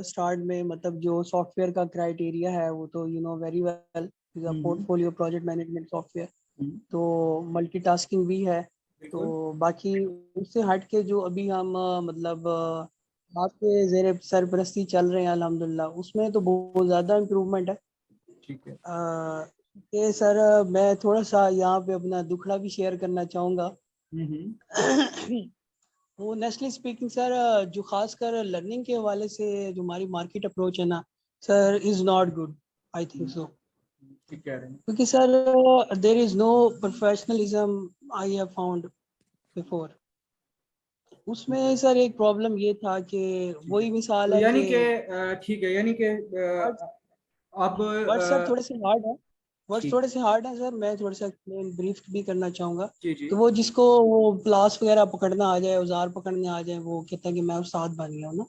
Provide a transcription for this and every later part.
Start में मतलब जो सॉफ्टवेयर का क्राइटेरिया है वो तो very well portfolio project management software, तो मल्टीटास्किंग भी है। तो बाकी उससे हट के जो अभी हम मतलब आपके जेर सरपरस्ती चल रहे हैं अल्हम्दुलिल्लाह, उसमें तो बहुत ज़्यादा इम्प्रूवमेंट है। ठीक है। ये सर मैं थोड़ा सा यहाँ पे अपना दुखड़ा भी शेयर करना चाहूँगा। वो नेशनली स्पीकिंग सर, जो खासकर लर्निंग के हवाले से जो हमारी मार्केट अप्रोच है ना sir, is not good, I think so. ठीक कह रहे हैं। क्योंकि sir there is no professionalism I have found before. उसमें सर एक प्रॉब्लम ये था कि वही मिसाल तो है यानी कि कि ठीक है, यानी कि अब वर्ड सर थोड़े से हार्ड है, वर्ड्स ठीक। थोड़े से हार्ड है सर, मैं थोड़ा सा ब्रीफ भी करना चाहूँगा। जी जी। तो वो जिसको वो क्लास वगैरह पकड़ना आ जाए, औजार पकड़ने आ जाए, वो कहता है कि मैं उस्ताद बन गया हूँ ना,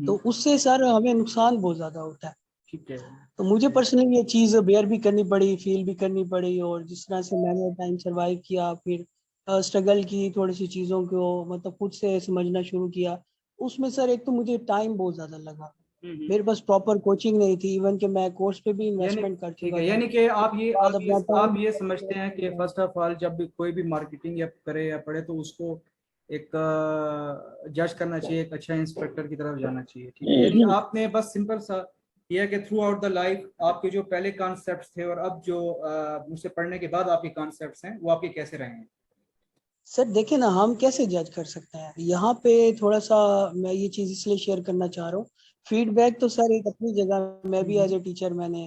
तो उससे सर हमें नुकसान बहुत ज़्यादा होता है। ठीक है। तो मुझे पर्सनली ये चीज़ बेयर भी करनी पड़ी, फील भी करनी पड़ी, और जिस तरह से मैंने टाइम सर्वाइव किया, फिर स्ट्रगल की थोड़ी सी चीज़ों को मतलब खुद से समझना शुरू किया, उसमें सर एक तो मुझे टाइम बहुत ज़्यादा लगा। मेरे पास प्रॉपर कोचिंग नहीं थी, इवन कि मैं कोर्स पे भी यानी इन्वेस्टमेंट कर ठीक चुका है, था। यानी कि आप उसके ये बाद आप ये अपना आप टाइम ये समझते हैं कि फर्स्ट ऑफ ऑल जब भी कोई भी मार्केटिंग या करे या पढ़े तो उसको एक जज करना चाहिए, एक अच्छा इंस्ट्रक्टर की तरफ जाना चाहिए। ठीक है, यानी आपने बस सिंपल सा ये है कि थ्रू आउट द लाइफ आपके जो पहले कॉन्सेप्ट्स थे और अब जो मुझसे पढ़ने के बाद आपके कॉन्सेप्ट्स हैं वो आपके कैसे रहे हैं। सर देखिए ना, हम कैसे जज कर सकते हैं यहाँ पे, थोड़ा सा मैं ये चीज़ इसलिए शेयर करना चाह रहा हूँ। फीडबैक तो सर एक अपनी जगह, मैं भी एज ए टीचर मैंने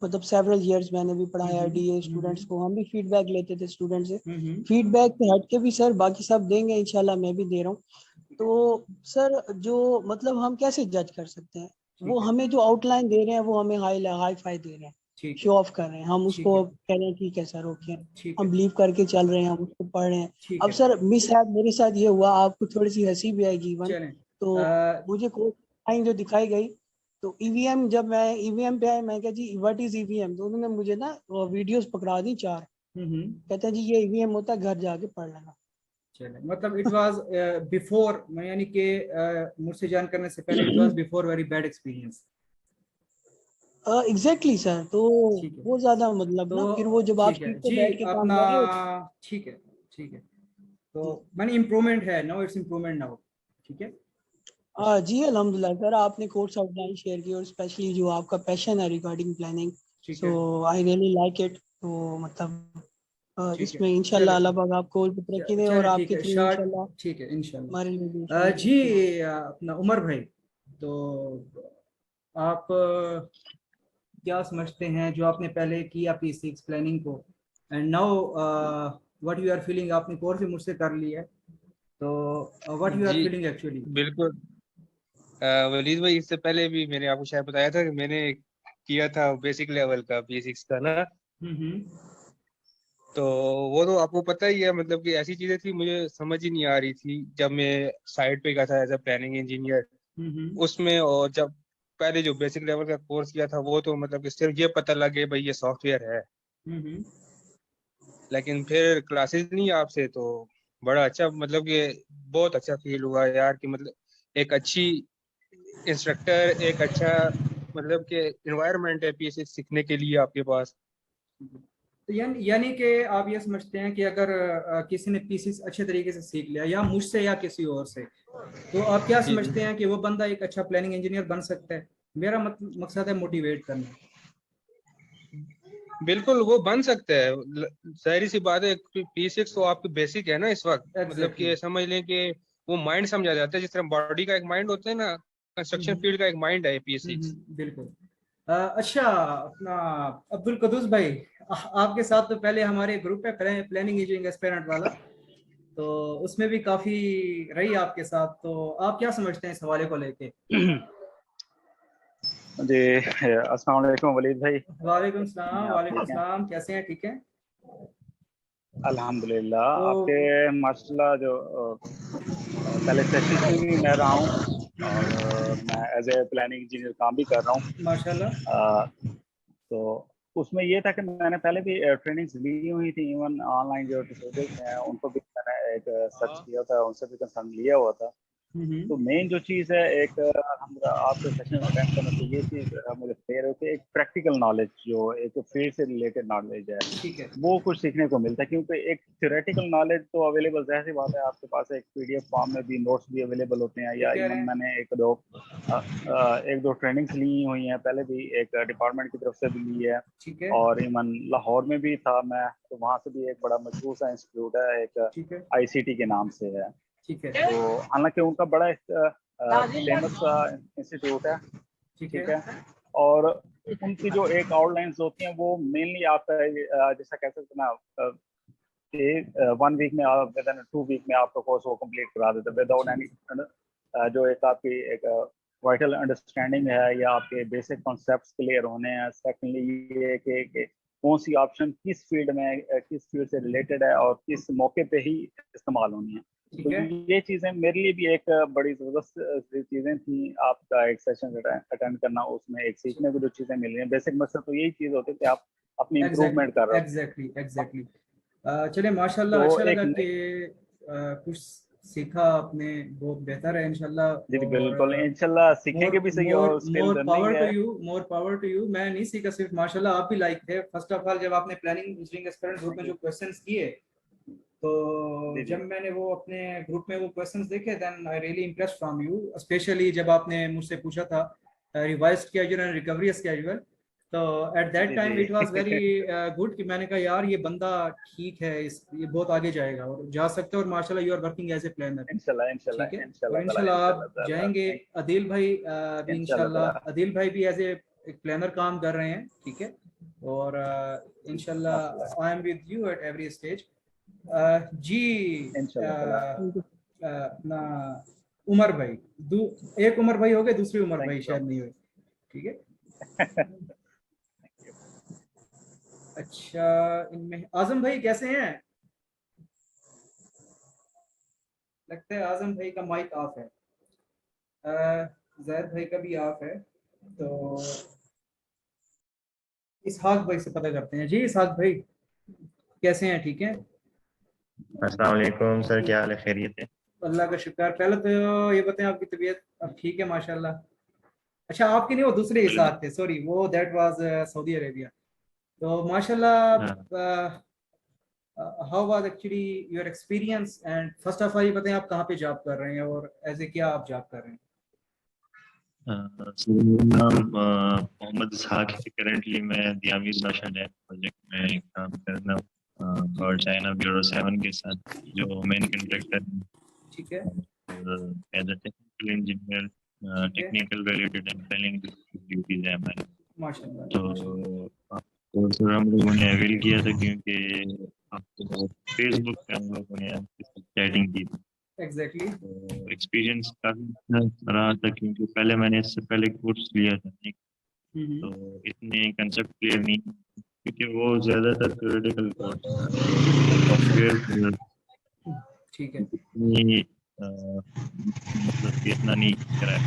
मतलब सेवरल इयर्स मैंने भी पढ़ाया डीए स्टूडेंट्स को, हम भी फीडबैक लेते थे स्टूडेंट से। फीडबैक पे हट के भी सर बाकी सब देंगे इंशाल्लाह, मैं भी दे रहा हूँ। तो सर जो मतलब हम कैसे जज कर सकते हैं, वो ठीक है। हमें जो आउटलाइन दे रहे हैं वो हमें हाई फाई दे रहे हैं, ठीक शो है। ऑफ कर रहे हैं, हम ठीक उसको है। कह रहे हैं ठीक है सर ओके, ठीक हम है। बिलीव करके चल रहे हैं, हम उसको पढ़ रहे हैं। ठीक अब है। सर मिस है मेरे साथ ये हुआ, आपको थोड़ी सी हंसी भी आएगी इवन। चलें। तो मुझे कोड लाइन जो दिखाई गई, तो ईवीएम, जब मैं ईवीएम पे आया, मैं कहा जी व्हाट इज ईवीएम, तो उन्होंने मुझे ना वीडियोस पकड़ा दी 4, कहते हैं जी ये ईवीएम होता है, घर जाके पढ़ लेना। चले, मतलब इट वाज बिफोर, यानी कि मुझसे जान करने से पहले it was before very bad experience. Exactly sir, तो ठीक है। वो ज्यादा मतलब ना, फिर वो तो जब आप ठीक है सीट पे जी, बैठ के काम अपना कर रहे हो। ठीक है। ठीक है। तो जी मैंने इम्प्रूवमेंट है, नो इट्स इम्प्रूवमेंट नाउ। ठीक है। जी अल्हम्दुलिल्लाह सर, आपने कोर्स आउटलाइन शेयर की, और स्पेशली जो आपका पैशन है रिगार्डिंग प्लानिंग, ठीक सो है। I really like it. तो मतलब ठीक है। इसमें इंशाल्लाह चले अल्लाह पाक आपको तरक्की दे, और चले ठीक आपके है, थ्रू शार्ट। इंशाल्लाह ठीक है, हमारे लिए भी इंशाल्लाह। इंशाल्लाह जी, तरक्की हो। अपना उमर भाई, तो आप क्या समझते हैं जो आपने पहले किया P6 प्लानिंग को, and now what you are feeling, आपने कोर्स भी मुझसे कर लिया है, तो व्हाट यू आर जी फीलिंग एक्चुअली। बिल्कुल। वलीद भाई, इससे पहले भी मैंने आपको शायद बताया था कि मैंने किया था बेसिक लेवल का P6 का ना। हम्म। तो वो तो आपको पता ही है, मतलब कि ऐसी चीजें थी मुझे समझ ही नहीं आ रही थी जब मैं साइट पे गया था एज अ प्लानिंग इंजीनियर हम्म। उसमें। और जब पहले जो बेसिक लेवल का कोर्स किया था वो तो मतलब कि सिर्फ ये पता लगे भाई ये सॉफ्टवेयर है, हम्म। लेकिन फिर क्लासेस नहीं आपसे तो बड़ा अच्छा, मतलब कि बहुत अच्छा फील हुआ यार कि मतलब एक अच्छी इंस्ट्रक्टर, एक अच्छा मतलब कि एनवायरनमेंट है P6 सीखने के लिए आपके पास। तो यानी कि आप ये समझते हैं कि अगर किसी ने P6 अच्छे तरीके से सीख लिया, या मुझसे या किसी और से, तो आप क्या जी जी समझते हैं कि वो बंदा एक अच्छा प्लानिंग इंजीनियर बन सकता है। मेरा मकसद है मोटिवेट करना। बिल्कुल वो बन सकते हैं। जाहिर सी बात है, P6 तो आपकी बेसिक है ना इस वक्त, मतलब एग्जैक्टली कि समझ लें कि वो माइंड समझा जाता है, जिस तरह बॉडी का एक माइंड होता है ना, कंस्ट्रक्शन फील्ड का एक माइंड है P6। बिल्कुल। अच्छा, अपना अब्दुल कदूस भाई, आपके साथ तो पहले हमारे ग्रुप है प्लानिंग इंजीनियरिंग एस्पिरेंट वाला, तो उसमें भी काफी रही आपके साथ, तो आप क्या समझते हैं इस हवाले को लेके। जी अस्सलाम वालेकुम वलीद भाई। वालेकुम कैसे सलाम, हैं आप? वालेकुम ठीक हैं? सलाम, कैसे हैं, ठीक है। अल्हम्दुलिल्लाह। तो आपके माशाल्लाह जो पहले सेशंस में भी मैं रहा हूँ, और मैं एज ए प्लानिंग इंजीनियर काम भी कर रहा हूँ। माशाल्लाह। तो उसमें ये था कि मैंने पहले भी ट्रेनिंग्स ली हुई थी, इवन ऑनलाइन जो ट्यूटोरियल्स हैं उनको भी मैंने एक सर्च किया था, उनसे भी कंसर्न लिया हुआ था। तो मेन जो चीज़ है, एक हम आपके सेशन अटेंड करने से ये चीज़ मुझे क्लियर है कि एक प्रैक्टिकल नॉलेज, जो एक फील्ड से रिलेटेड नॉलेज है, ठीक है, वो कुछ सीखने को मिलता है। क्योंकि एक थ्योरेटिकल नॉलेज तो अवेलेबल, जाहिर सी बात है, आपके पास एक PDF फॉर्म में भी नोट्स भी अवेलेबल होते हैं, या कह रहे इवन हैं। मैंने एक दो ट्रेनिंग्स ली हुई हैं पहले भी, एक डिपार्टमेंट की तरफ से भी ली है, ठीक है, और इवन लाहौर में भी था मैं, तो वहाँ से भी एक बड़ा मशहूर सा इंस्टीट्यूट है, एक ठीक है, ICT के नाम से है। ठीक है, तो हालांकि उनका बड़ा फेमस इंस्टीट्यूट है, ठीक ठीक है, है। और उनकी जो एक आउटलाइंस होती हैं, वो मेनली आपका जैसा कह सकते हैं ना, 1 वीक में, विद इन 2 वीक में आपका कोर्स वो कंप्लीट करा देते हैं, विदाउट एनी जो एक आपकी एक वाइटल अंडरस्टैंडिंग है, या आपके बेसिक कॉन्सेप्ट्स क्लियर होने हैं। सेकेंडली ये कि कौन सी ऑप्शन किस फील्ड में, किस फील्ड से रिलेटेड है, और किस मौके पे ही इस्तेमाल होनी है। ठीक तो है, ये चीज़ें मेरे लिए भी एक बड़ी ज़बरदस्त चीज़ें थी, आपका एक सेशन अटेंड करना, उसमें एक सीखने को जो चीज़ें मिल रही हैं। बेसिक मकसद तो यही चीज़ होती है कि आप अपनी इम्प्रूवमेंट कर रहे हो। एग्जैक्टली। चलिए माशाल्लाह, तो अच्छा एक लगा कि कुछ सीखा आपने, बहुत बेहतर है इंशाल्लाह। जी और बिल्कुल, इंशाल्लाह सीखेंगे मोर भी सही, मोर और still more learning power to है। You, more power to you. मैं नहीं सीखा, सिर्फ माशाल्लाह आप भी लाइक थे। फर्स्ट ऑफ ऑल, जब आपने प्लानिंग इंजीनियरिंग एस्पिरेंट ग्रुप में जो क्वेश्चंस किए, तो जी जी जब मैंने वो अपने ग्रुप में वो क्वेश्चंस देखे, then I really impressed from you, specially जब आपने मुझसे पूछा था revised schedule and recovery schedule. तो एट दैट जी टाइम इट वाज वेरी जी गुड कि मैंने कहा यार ये बंदा ठीक है, ये बहुत आगे जाएगा और जा सकते हैं। और माशाल्लाह you are working as a planner. इंशाल्लाह ठीक है, इंशाल्लाह और इंशाल्लाह ताला, इंशाल्लाह आप इंशाल्लाह ताला, जाएंगे। आदिल भाई भी इंशाल्लाह ताला। इंशाल्लाह, आदिल भाई भी एज ए एक प्लानर काम कर रहे हैं। ठीक है, और माशाल्लाह इंशाल्लाह I am with you at every stage. जी इंशाल्लाह ताला। ना उमर भाई, एक उमर भाई हो गए, दूसरी उमर थैंक भाई यू सो शायद नहीं हुए। ठीक है, मच। अच्छा। इनमें आजम भाई कैसे हैं? लगता है आजम भाई का माइक ऑफ है। जैद भाई का भी ऑफ है। तो इसहाक भाई से पता करते हैं। जी इसहाक भाई कैसे हैं? ठीक है, अस्सलाम वालेकुम सर, क्या हाल है? खैरियत है? अल्लाह का शुक्र। पहले तो ये बताएं, आपकी तबीयत अब ठीक है? माशाल्लाह। अच्छा, आपकी नहीं, वो दूसरे इसहाक थे, सॉरी, वो दैट वाज सऊदी अरेबिया। तो हाँ, माशाल्लाह, how was actually your experience? And first of all ये बताएं आप कहाँ पे जॉब कर रहे हैं और एज ए क्या आप जॉब कर रहे हैं? सर मेरा नाम मोहम्मद इसहाक है। करंटली मैं द आमिर बादशाह लैब प्रोजेक्ट में काम कर रहा हूँ, और चाइना ब्यूरो 7 के साथ, जो मेन कंट्रैक्टर है। ठीक है, एज अ टेक्निकल इंजीनियर, ठीक है, टेक्निकल वैल्यूडेड एंड प्लानिंग ड्यूटीज है हमारी। माशाल्लाह, तो माशाल्लाह। तो सर हम लोगों ने अवेल किया था, क्योंकि आपको फेसबुक पे हम लोगों ने आपके साथ चैटिंग की थी। एग्जैक्टली। तो एक्सपीरियंस काफी अच्छा रहा था, क्योंकि पहले मैंने इससे पहले कोर्स लिया था एक, तो इतने कंसेप्ट क्लियर नहीं, क्योंकि वो ज्यादातर थ्योरेटिकल कोर्स था। सॉफ्टवेयर ठीक है, इतनी मतलब कि इतना नहीं करा है।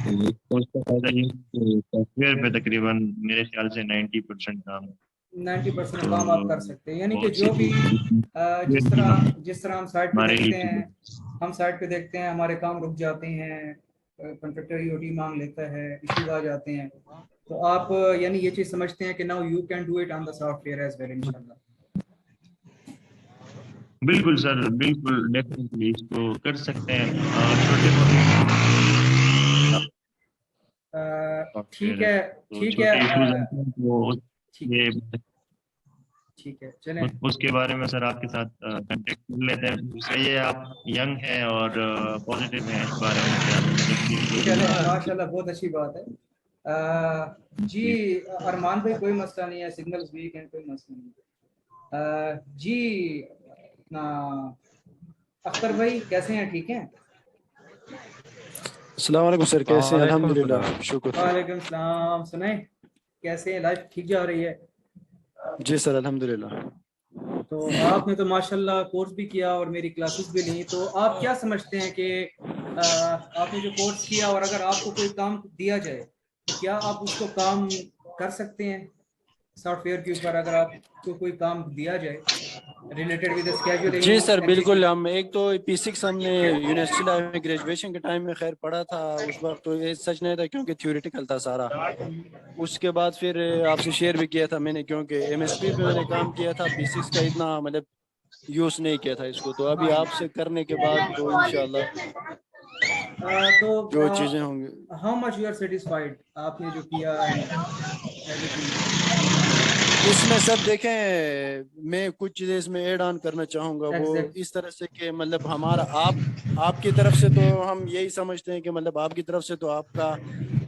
तो इस कोर्स का फायदा ये है कि सॉफ्टवेयर पे तकरीबन मेरे ख्याल से 90% काम है। 90% तो काम आप कर सकते हैं, यानी कि बहुत सी जो भी चीजें जिस तरह हम साइट पे हमारे देखते हैं, लिए हम साइट पे देखते हैं हमारे काम रुक जाते हैं, कॉन्ट्रैक्टर ईओटी मांग लेता है, इश्यूज आ जाते हैं। तो आप यानी ये चीज समझते हैं कि now you can do it on the software as well इंशाल्लाह। बिल्कुल सर, बिल्कुल डेफिनेटली इसको कर सकते हैं। छोटे मोटे ठीक सॉफ्टवेयर है, है, तो ठीक है, छोटे इश्यूज आते हैं, तो ठीक है, ये ठीक है, चलें। उसके बारे में सर आपके साथ कांटेक्ट कर लेते हैं। दूसरा ये, आप यंग हैं और पॉजिटिव हैं, इस बारे में क्या चलें, मतलब माशाल्लाह, बहुत अच्छी बात है। जी कि अरमान भाई, कोई मसला नहीं है, सिग्नल्स वीक हैं, कोई मसला नहीं है। जी अपना अख्तर भाई कैसे हैं? ठीक हैं? अस्सलाम वालेकुम सर, कैसे हैं? वालेकुम अल्हम्दुलिल्लाह, सलाम। शुक्र। वालेकुम सलाम। सुने, कैसे हैं? लाइफ ठीक जा रही है? जी सर, अल्हम्दुलिल्लाह। तो आपने तो माशाल्लाह कोर्स भी किया और मेरी क्लासेस भी ली, तो आप क्या समझते हैं कि आपने जो कोर्स किया और अगर आपको कोई काम दिया जाए, तो क्या आप उसको काम कर सकते हैं? सॉफ्टवेयर के ऊपर अगर आपको कोई काम दिया जाए related with the scheduling? जी सर and बिल्कुल। हम एक तो P6 हमने यूनिवर्सिटी लाइफ में ग्रेजुएशन के टाइम में खैर पढ़ा था, उस वक्त तो ये सच नहीं था क्योंकि थ्योरेटिकल था सारा। उसके बाद फिर आपसे शेयर भी किया था मैंने, क्योंकि MSP पे मैंने काम किया था, P6 का इतना मतलब यूज नहीं किया था इसको। तो अभी आपसे करने के बाद तो इंशाल्लाह तो जो चीजें होंगी। how much you are satisfied आपने जो किया and everything? इसमें सर देखें, मैं कुछ चीजें इसमें ऐड ऑन करना चाहूंगा। वो Exact. इस तरह से कि मतलब हमारा आपकी तरफ से तो हम यही समझते हैं कि मतलब आपकी तरफ से तो आपका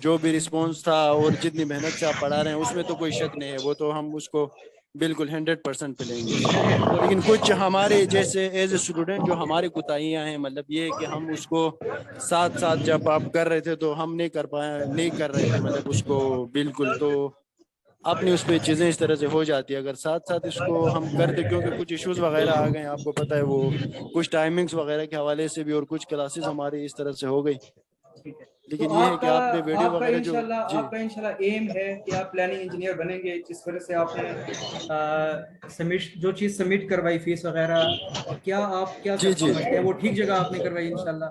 जो भी रिस्पॉन्स था और जितनी मेहनत से आप पढ़ा रहे हैं उसमें तो कोई शक नहीं है, वो तो हम उसको बिल्कुल 100% पे लेंगे। लेकिन कुछ हमारे जैसे एज ए स्टूडेंट जो हमारी कोताहियां हैं, मतलब ये है कि हम उसको साथ साथ जब आप कर रहे थे तो हम नहीं कर रहे थे मतलब उसको बिल्कुल। तो अपनी उस पर चीज़ें इस तरह से हो जाती है अगर साथ साथ इसको हम करते, क्योंकि कुछ इश्यूज वगैरह आ गए आपको पता है, वो कुछ टाइमिंग्स वगैरह के हवाले से भी और कुछ क्लासेस हमारी इस तरह से हो गई। ठीक है। तो लेकिन ये है कि आपने वीडियो वगैरह जो जी आपका इंशाल्लाह एम है कि आप प्लानिंग इंजीनियर बनेंगे, जिस वजह से आपने जो चीज सबमिट करवाई फीस वगैरह, क्या आप क्या जी जी समझते हैं वो ठीक जगह आपने करवाई इंशाल्लाह?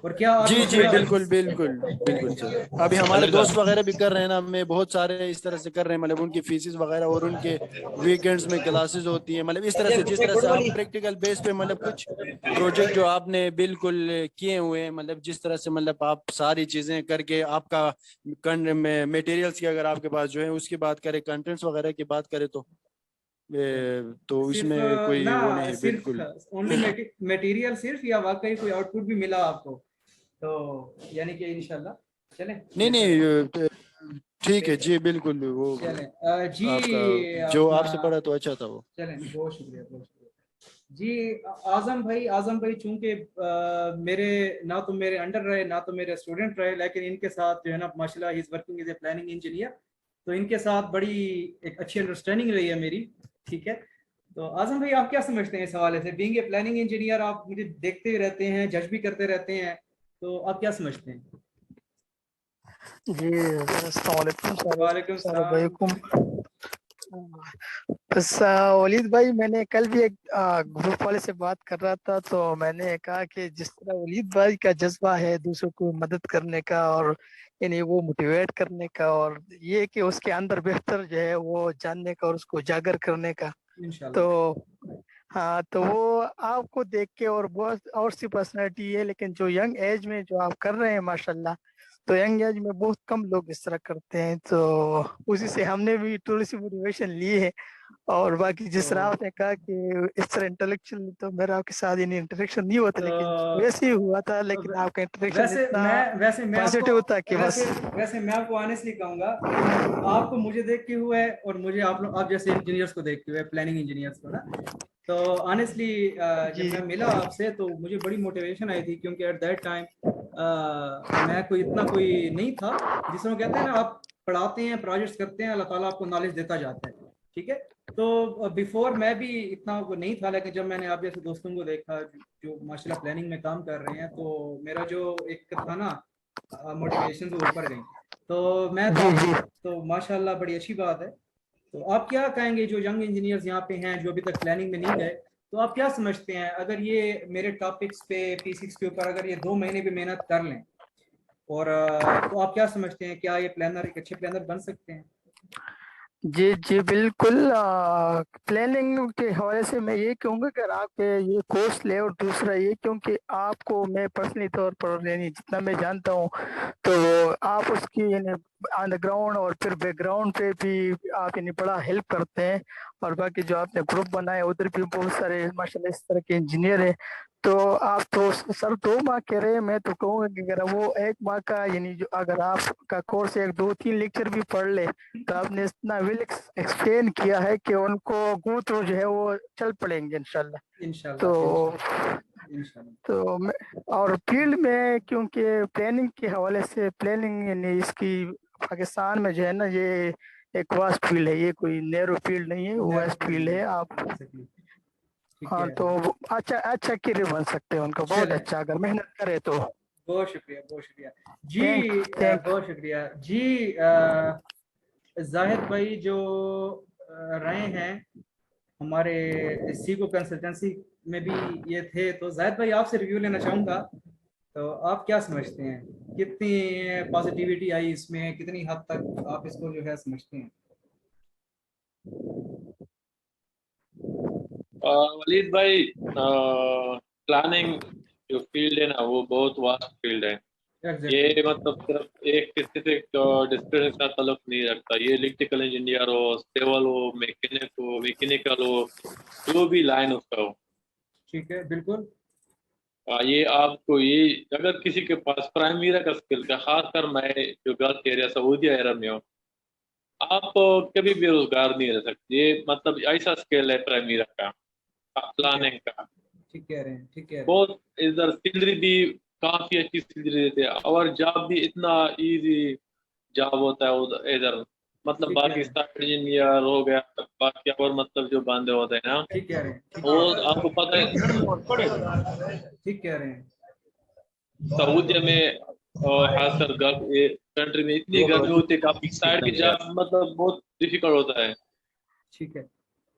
और क्या आप जी जी इसमें बिल्कुल बिल्कुल बिल्कुल सर। अभी हमारे दोस्त वगैरह भी कर रहे हैं ना, मैं बहुत सारे इस तरह से कर रहे हैं, मतलब उनकी फीसिस वगैरह और उनके वीकेंड्स में क्लासेस होती हैं, मतलब इस तरह से जिस तरह से आप प्रैक्टिकल बेस पे मतलब कुछ प्रोजेक्ट जो आपने बिल्कुल किए हुए हैं, मतलब जिस तरह से मतलब आप सारी चीजें करके आपका मटेरियल्स की अगर आपके पास जो है उसकी बात करें, कंटेंट्स वगैरह की बात करें तो सिर्फ इसमें कोई ना वो नहीं है सिर्फ बिल्कुल। ओनली मटेरियल सिर्फ, या वाकई कोई आउटपुट भी मिला आपको? तो यानी कि इंशाल्लाह चले नहीं नहीं ठीक है जी बिल्कुल। वो चले जी आपका जो अपना आपसे पढ़ा तो अच्छा था वो। चलें, बहुत शुक्रिया बहुत शुक्रिया जी। आजम भाई चूंकि मेरे ना तो मेरे अंडर रहे ना तो मेरे स्टूडेंट रहे, लेकिन इनके साथ जो है ना माशाल्लाह ही is working as a planning engineer, तो इनके साथ बड़ी एक अच्छी अंडरस्टैंडिंग रही है मेरी। ठीक है, तो आजम भाई आप क्या समझते हैं इस हवाले से? बीइंग ए प्लानिंग इंजीनियर आप मुझे देखते रहते हैं, जज भी करते रहते हैं, तो आप क्या समझते हैं? जी अस्सलाम वालेकुम वालेकुम सारे सलाम। भाइयों को। बस वलीद भाई, मैंने कल भी एक ग्रुप वाले से बात कर रहा था, तो मैंने कहा कि जिस तरह वलीद भाई का जज्बा है दूसरों को मदद करने का और यानी वो मोटिवेट करने का, और ये कि उसके अंदर बेहतर जो है वो जानने का और उसको उजागर करने का, इंशाल्लाह। तो हाँ, तो वो आपको देख के और बहुत और सी पर्सनैलिटी है, लेकिन जो यंग एज में जो आप कर रहे हैं माशाल्लाह, तो यंग एज में बहुत कम लोग इस तरह करते हैं, तो उसी से हमने भी थोड़ी सी मोटिवेशन ली है। और बाकी जिस तरह तो आपने कहा कि इस तरह इंटेलेक्चुअल, तो मेरा आपके साथ यानी इंटरेक्शन नहीं होता, लेकिन तो वैसे ही हुआ था, लेकिन आपका इंटरेक्शन इतना वैसे मैं आपको पॉजिटिव था कि बस। वैसे मैं आपको ऑनेस्टली कहूंगा, आपको मुझे देख के हुआ है और मुझे आप जैसे इंजीनियर्स को देख के हुआ है, प्लानिंग इंजीनियर्स को ना। तो ऑनेस्टली जब जी मैं मिला आपसे तो मुझे बड़ी मोटिवेशन आई थी, क्योंकि एट दैट टाइम मैं कोई नहीं था। जिसमें कहते हैं ना, आप पढ़ाते हैं, प्रोजेक्ट्स करते हैं, अल्लाह ताला आपको नॉलेज देता जाता है। ठीक है, तो बिफोर मैं भी इतना वो नहीं था, लेकिन जब मैंने आप जैसे दोस्तों को देखा जो माशाल्लाह प्लानिंग में काम कर रहे हैं, तो मेरा जो एक था ना मोटिवेशन वो ऊपर गई। तो मैं तो जी जी तो माशाल्लाह बड़ी अच्छी बात है। तो आप क्या कहेंगे जो यंग इंजीनियर्स यहाँ पे हैं जो अभी तक प्लानिंग में नहीं गए, तो आप क्या समझते हैं अगर ये मेरे टॉपिक्स पे P6 के ऊपर अगर ये 2 महीने भी मेहनत कर लें, और तो आप क्या समझते हैं, क्या ये प्लानर एक अच्छे प्लानर बन सकते हैं? जी जी बिल्कुल। प्लानिंग के हवाले से मैं ये कहूँगा कि अगर आप ये कोर्स ले, और दूसरा ये क्योंकि आपको मैं पर्सनली तौर पर यानी जितना मैं जानता हूँ, तो आप उसकी यानी ऑन द ग्राउंड और फिर बैकग्राउंड पे भी आप यानी बड़ा हेल्प करते हैं। और बाकी जो आपने ग्रुप बनाए उधर भी बहुत सारे माशाल्लाह इस तरह के इंजीनियर हैं। तो आप तो सर 2 माह कह रहे हैं, मैं तो कहूँगा कि अगर वो 1 माह का यानी जो अगर आपका कोर्स 1 2 3 लेक्चर भी पढ़ ले, तो आपने इतना वेल एक्सप्लेन किया है कि उनको गो थ्रू जो है वो चल पड़ेंगे इंशाल्लाह। इंशाल्लाह तो इंशाल्लाह। तो और फील्ड में क्योंकि प्लानिंग के हवाले से प्लानिंग यानी इसकी पाकिस्तान में जो है ना, ये एक वास्ट फील्ड है, ये कोई नैरो फील्ड नहीं है, वास्ट फील्ड है आप। ठीक हाँ, है, तो अच्छा अच्छा करियर बन सकते हैं उनका, बहुत चले, अच्छा अगर मेहनत करे तो। बहुत शुक्रिया बहुत शुक्रिया जी। थैंक बहुत शुक्रिया जी। जाहिद भाई जो रहे हैं, हमारे सीको कंसल्टेंसी में भी ये थे। तो जाहिद भाई आपसे रिव्यू लेना चाहूँगा, तो आप क्या समझते हैं, कितनी पॉजिटिविटी आई इसमें, कितनी हद तक आप इसको जो है समझते हैं? वलीद भाई, प्लानिंग जो फील्ड है ना वो बहुत वास्ट फील्ड है। ये मतलब सिर्फ एक स्पेसिफिक डिसिप्लिन का ताल्लुक नहीं रखता। ये इलेक्ट्रिकल इंजीनियर हो, सिविल हो, मैकेनिकल हो, जो भी लाइन उसका हो। ठीक है, बिल्कुल। ये आपको ये अगर किसी के पास प्राइमरी का स्किल का, खासकर मैं जो गल्फ एरिया सऊदी अरब में हूँ, आप कभी बेरोजगार नहीं रह सकते। ये मतलब ऐसा स्किल है प्राइमरी का, प्लानिंग का। ठीक कह रहे हैं, ठीक कह रहे हैं। बहुत इधर सैलरी भी काफी अच्छी सैलरी देते हैं, और जॉब भी इतना इजी जॉब होता है उधर इधर। मतलब बाकी सॉफ्टवेयर इंजीनियर हो गया, बाकी और मतलब जो बंदे होते हैं ना, ठीक कह रहे हैं, वो आपको पता है ठीक कह रहे हैं। सऊदी में और खासकर गल्फ कंट्री में इतनी गर्मी होती है, काफी साइड की जॉब मतलब बहुत डिफिकल्ट होता है। ठीक है,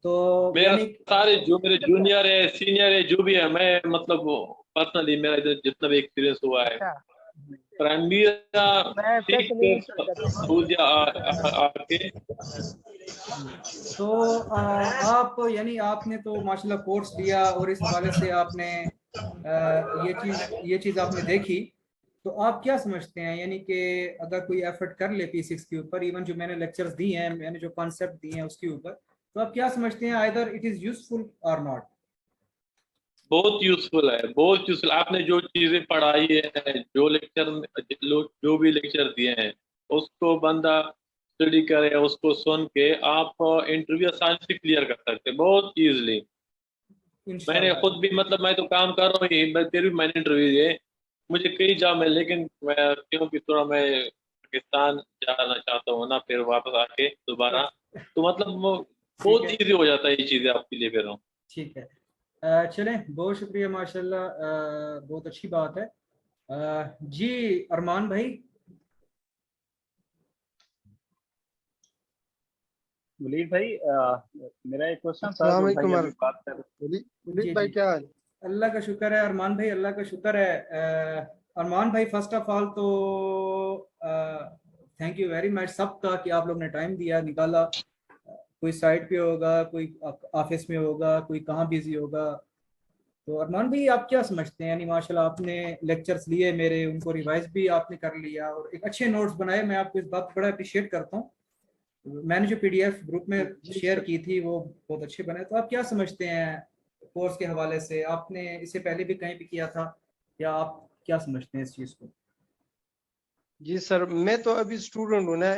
तो मेरा सारे जो मेरे जूनियर है, सीनियर है, जो भी है, मैं मतलब पर्सनली मेरा इधर जितना भी एक्सपीरियंस हुआ है, प्राइमरी सऊदी आके। तो आप यानी आपने तो माशाल्लाह कोर्स लिया और इस हवाले से आपने ये चीज़ आपने देखी, तो आप क्या समझते हैं, यानी कि अगर कोई एफर्ट कर ले P6 के ऊपर, इवन जो मैंने लेक्चर्स दिए हैं, मैंने जो कॉन्सेप्ट दिए हैं उसके ऊपर, तो आप क्या समझते हैं, आइदर इट इज यूजफुल और नॉट? बहुत यूजफुल है, बहुत यूजफुल। आपने जो चीजें पढ़ाई है, जो लेक्चर जो भी लेक्चर दिए हैं, उसको बंदा स्टडी करे, उसको सुन के आप इंटरव्यू आसानी से क्लियर कर सकते हैं बहुत इजीली। मैंने खुद भी मतलब मैं तो काम कर रहा हूँ, फिर भी मैंने इंटरव्यू दिए, मुझे कई जॉब मिले, लेकिन मैं क्योंकि थोड़ा मैं पाकिस्तान जाना चाहता हूँ ना, फिर वापस आके दोबारा, तो मतलब वो बहुत इजी हो जाता है ये चीजें आपके लिए फिर। ठीक है, चलें, बहुत शुक्रिया माशाल्लाह, बहुत अच्छी बात है। जी अरमान भाई। वलीद भाई, मेरा एक क्वेश्चन था जो भाई अभी बात कर वलीद भाई, क्या हाल? अल्लाह का शुक्र है अरमान भाई, अल्लाह का शुक्र है। अरमान भाई, फर्स्ट ऑफ ऑल तो थैंक यू वेरी मच सबका कि आप लोग ने टाइम दिया, निकाला। कोई साइट पे होगा, कोई ऑफिस में होगा, कोई कहाँ बिजी होगा। तो अरमान भाई, आप क्या समझते हैं, यानी माशाल्लाह आपने लेक्चर्स लिए मेरे, उनको रिवाइज भी आपने कर लिया और एक अच्छे नोट्स बनाए, मैं आपको इस बात को बड़ा अप्रिशिएट करता हूँ। मैंने जो PDF ग्रुप में शेयर की थी वो बहुत अच्छे बने। तो आप क्या समझते हैं कोर्स के हवाले से, आपने इससे पहले भी कहीं भी किया था, या आप क्या समझते हैं इस चीज़ को? जी सर, मैं तो अभी स्टूडेंट हूँ ना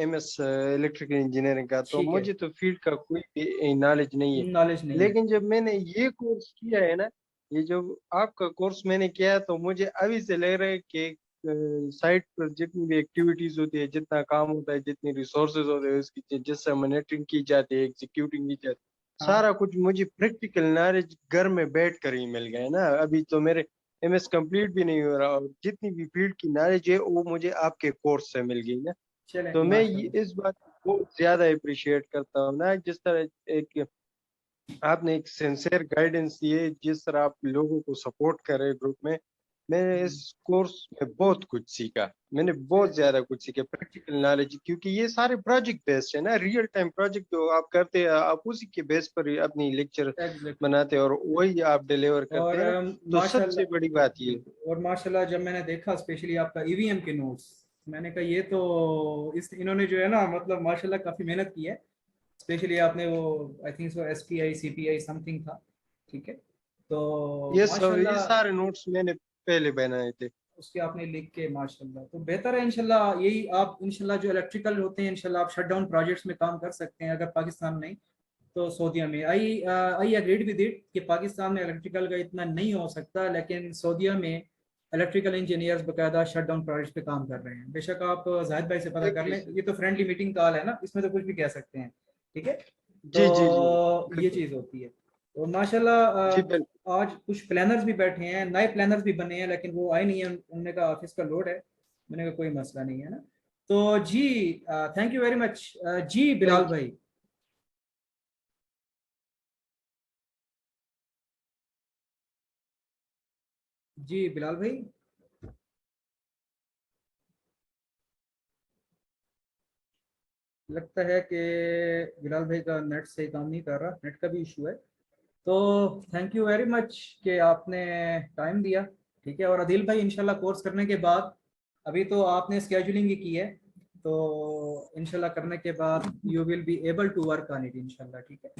MS इलेक्ट्रिकल इंजीनियरिंग का, तो मुझे तो फील्ड का कोई नॉलेज नहीं है। लेकिन जब मैंने ये कोर्स किया है ना, ये जो आपका कोर्स मैंने किया है, तो मुझे अभी से लग रहा है कि साइट पर जितनी भी एक्टिविटीज होती है, जितना काम होता है, जितनी रिसोर्सेज होते हैं, उसकी जिससे मॉनिटरिंग की जाती है, एग्जीक्यूटिंग की जाती है, सारा कुछ मुझे प्रैक्टिकल नॉलेज घर में बैठ कर ही मिल गया है ना। अभी तो मेरे MS कंप्लीट भी नहीं हो रहा, और जितनी भी फील्ड की नॉलेज है वो मुझे आपके कोर्स से मिल गई ना। तो मैं इस बात को ज्यादा अप्रिशिएट करता हूँ ना, जिस तरह एक आपने एक सिंसियर गाइडेंस दी है, जिस तरह आप लोगों को सपोर्ट कर रहे ग्रुप में। मैंने इस कोर्स में बहुत कुछ सीखा, मैंने बहुत ज्यादा कुछ सीखा, प्रैक्टिकल नॉलेज, क्योंकि ये सारे प्रोजेक्ट बेस्ड है ना, रियल टाइम प्रोजेक्ट जो आप करते हैं, आप उसी के बेस पर अपनी लेक्चर बनाते हैं और वही आप डिलीवर करते हैं, तो सबसे बड़ी बात ये। और माशाल्लाह जब मैंने देखा स्पेशली आपका EVM के नोट्स, मैंने कहा ये तो इन्होंने जो है ना, मतलब माशाल्लाह काफी मेहनत की है। स्पेशली आपने वो आई थिंक सो SPI CPI समथिंग था, ठीक है, तो ये सारे नोट्स मैंने पहले बनाए थे, उसके आपने लिख के माशाल्लाह, तो बेहतर है इंशाल्लाह। यही आप इंशाल्लाह जो इलेक्ट्रिकल होते हैं, इंशाल्लाह आप शटडाउन प्रोजेक्ट्स में काम कर सकते हैं, अगर पाकिस्तान नहीं तो सऊदीया में। आई एग्रीड विद इट कि पाकिस्तान में इलेक्ट्रिकल का इतना नहीं हो सकता, लेकिन सऊदीया में इलेक्ट्रिकल इंजीनियर्स बकायदा शटडाउन प्रोजेक्ट्स पे काम कर रहे हैं। बेशक आप जाहिद भाई से पता कर लें, ये तो फ्रेंडली मीटिंग कॉल है ना, इसमें तो कुछ भी कह सकते हैं, ठीक है। तो ये चीज़ होती है। तो माशाल्लाह आज कुछ प्लानर्स भी बैठे हैं, नए प्लानर्स भी बने हैं, लेकिन वो आए नहीं है, उन्होंने कहा ऑफिस का लोड है। मैंने कहा कोई मसला नहीं है ना। तो जी थैंक यू वेरी मच। जी बिलाल भाई। जी बिलाल भाई। लगता है कि बिलाल भाई का नेट सही काम नहीं कर रहा, नेट का भी इशू है। तो थैंक यू वेरी मच कि आपने टाइम दिया, ठीक है। और आदिल भाई इंशाल्लाह कोर्स करने के बाद, अभी तो आपने स्केजुलिंग ही की है, तो इंशाल्लाह करने के बाद you will be able to work on it इंशाल्लाह, ठीक है।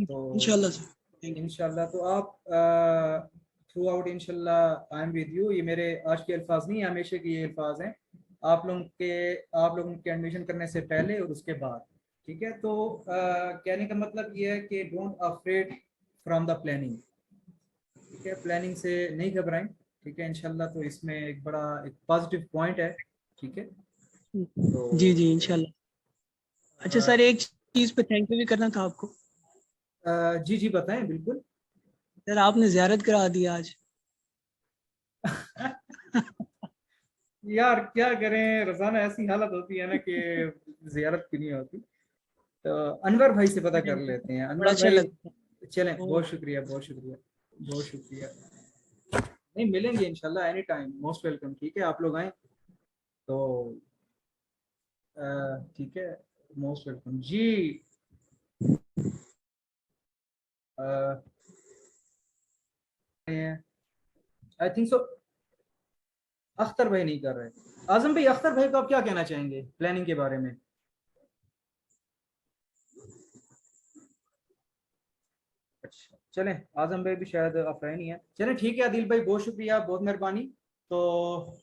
तो इंशाल्लाह सर, इंशाल्लाह तो आप थ्रू आउट इंशाल्लाह आई एम विद यू। ये मेरे आज के अल्फाज नहीं, हमेशा के ये अल्फाज हैं आप लोगों के एडमिशन करने से पहले और उसके बाद, ठीक है। तो कहने का मतलब ये है कि don't afraid from the planning, ठीक है। प्लानिंग से नहीं घबराएं, ठीक है। इंशाल्लाह तो इसमें एक बड़ा एक पॉजिटिव पॉइंट है, ठीक है। तो जी जी इंशाल्लाह। अच्छा सर, एक चीज पे थैंक यू भी करना था आपको। जी जी बताएं, बिल्कुल। सर आपने ज़ियारत करा दी आज। यार क्या करें, रोजाना ऐसी हालत होती है ना कि जियारत भी नहीं होती। तो अनवर भाई से पता कर लेते हैं। बड़ा अनवर अच्छा भाई लगता है। चलें, बहुत शुक्रिया बहुत शुक्रिया बहुत शुक्रिया। नहीं मिलेंगे इंशाल्लाह एनी टाइम, मोस्ट वेलकम, ठीक है। आप लोग आए तो ठीक है, मोस्ट वेलकम जी। आई थिंक सो अख्तर भाई नहीं कर रहे। आजम भाई, अख्तर भाई को आप क्या कहना चाहेंगे प्लानिंग के बारे में? अच्छा चलें, आजम भाई भी शायद ऑफलाइन ही है। चलें ठीक है आदिल भाई, बहुत शुक्रिया, बहुत मेहरबानी। तो